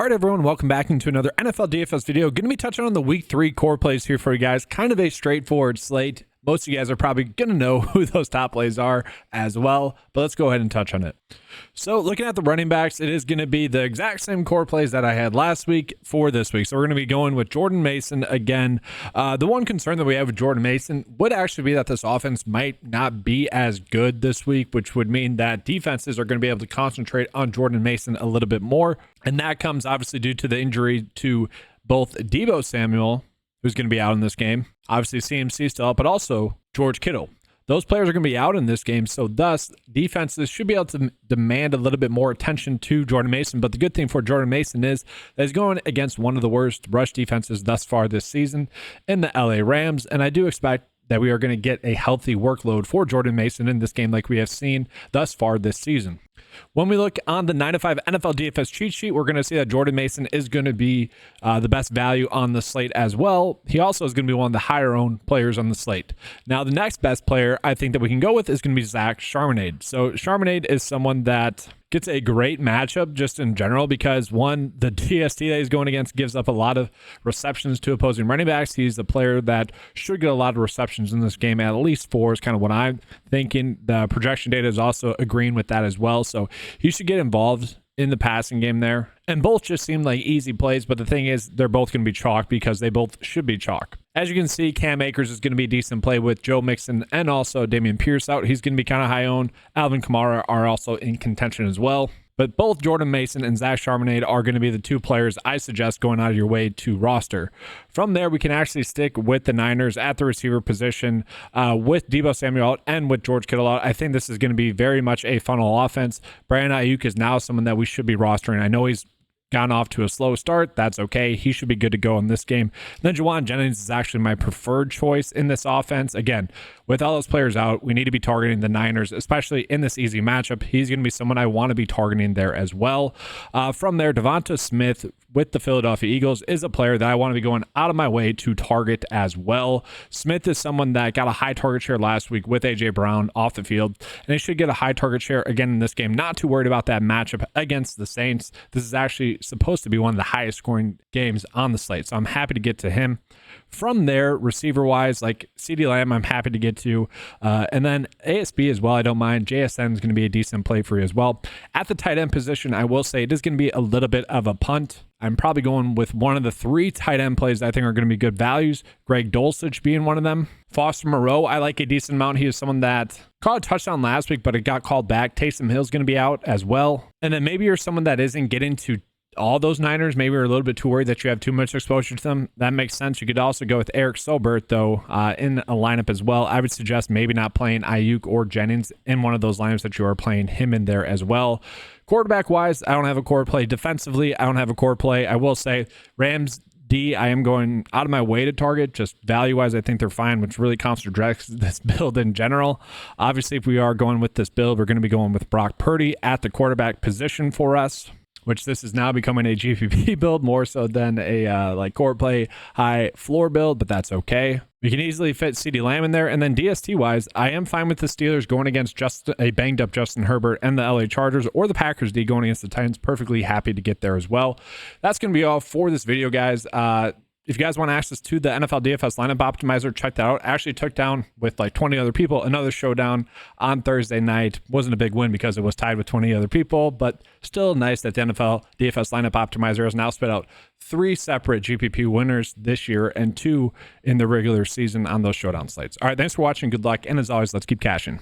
All right, everyone, welcome back into another NFL DFS video. Going to be touching on the Week 3 core plays here for you guys. Kind of a straightforward slate. Most of you guys are probably going to know who those top plays are as well, but let's go ahead and touch on it. So looking at the running backs, it is going to be the exact same core plays that I had last week for this week. So we're going to be going with Jordan Mason again. The one concern that we have with Jordan Mason would actually be that this offense might not be as good this week, which would mean that defenses are going to be able to concentrate on Jordan Mason a little bit more. And that comes obviously due to the injury to both Deebo Samuel, who's going to be out in this game. Obviously, CMC still out, but also George Kittle. Those players are going to be out in this game, so thus defenses should be able to demand a little bit more attention to Jordan Mason. But the good thing for Jordan Mason is that he's going against one of the worst rush defenses thus far this season in the LA Rams, and I do expect that we are going to get a healthy workload for Jordan Mason in this game like we have seen thus far this season. When we look on the 9-to-5 NFL DFS cheat sheet, we're going to see that Jordan Mason is going to be the best value on the slate as well. He also is going to be one of the higher owned players on the slate. Now, the next best player I think that we can go with is going to be Zach Charbonnet. So Charbonnet is someone that gets a great matchup just in general because, one, the DST that he's going against gives up a lot of receptions to opposing running backs. He's the player that should get a lot of receptions in this game, at least 4 is kind of what I'm thinking. The projection data is also agreeing with that as well. So he should get involved in the passing game there. And both just seem like easy plays, but the thing is they're both going to be chalk because they both should be chalk. As you can see, Cam Akers is going to be a decent play with Joe Mixon and also Dameon Pierce out. He's going to be kind of high owned. Alvin Kamara are also in contention as well. But both Jordan Mason and Zach Charbonnet are going to be the 2 players I suggest going out of your way to roster. From there, we can actually stick with the Niners at the receiver position with Deebo Samuel out and with George Kittle out. I think this is going to be very much a funnel offense. Brandon Ayuk is now someone that we should be rostering. I know he's gotten off to a slow start. That's okay. He should be good to go in this game. Then Jauan Jennings is actually my preferred choice in this offense. Again, with all those players out, we need to be targeting the Niners, especially in this easy matchup. He's going to be someone I want to be targeting there as well. From there, Dvon Smith with the Philadelphia Eagles is a player that I want to be going out of my way to target as well. Smith is someone that got a high target share last week with A.J. Brown off the field, and he should get a high target share again in this game. Not too worried about that matchup against the Saints. This is actually supposed to be one of the highest scoring games on the slate, so I'm happy to get to him. From there, receiver-wise, like CeeDee Lamb, I'm happy to get to. And then ASB as well, I don't mind. JSN is going to be a decent play for you as well. At the tight end position, I will say it is going to be a little bit of a punt. I'm probably going with one of the 3 tight end plays that I think are going to be good values. Greg Dulcich being one of them. Foster Moreau, I like a decent amount. He is someone that caught a touchdown last week, but it got called back. Taysom Hill's going to be out as well. And then maybe you're someone that isn't getting to all those Niners. Maybe you're a little bit too worried that you have too much exposure to them. That makes sense. You could also go with Eric Sobert, though, in a lineup as well. I would suggest maybe not playing Ayuk or Jennings in one of those lineups that you are playing him in there as well. Quarterback-wise, I don't have a core play. Defensively, I don't have a core play. I will say Rams D, I am going out of my way to target. Just value-wise, I think they're fine, which really contradicts this build in general. Obviously, if we are going with this build, we're going to be going with Brock Purdy at the quarterback position for us, which this is now becoming a GPP build more so than a like core play high floor build, but that's okay. We can easily fit CeeDee Lamb in there. And then DST-wise, I am fine with the Steelers going against just a banged-up Justin Herbert and the LA Chargers, or the Packers D going against the Titans. Perfectly happy to get there as well. That's going to be all for this video, guys. If you guys want access to the NFL DFS lineup optimizer, check that out. I actually took down with like 20 other people another showdown on Thursday night. Wasn't a big win because it was tied with 20 other people, but still nice that the NFL DFS lineup optimizer has now spit out 3 separate GPP winners this year and 2 in the regular season on those showdown slates. All right, thanks for watching. Good luck. And as always, let's keep cashing.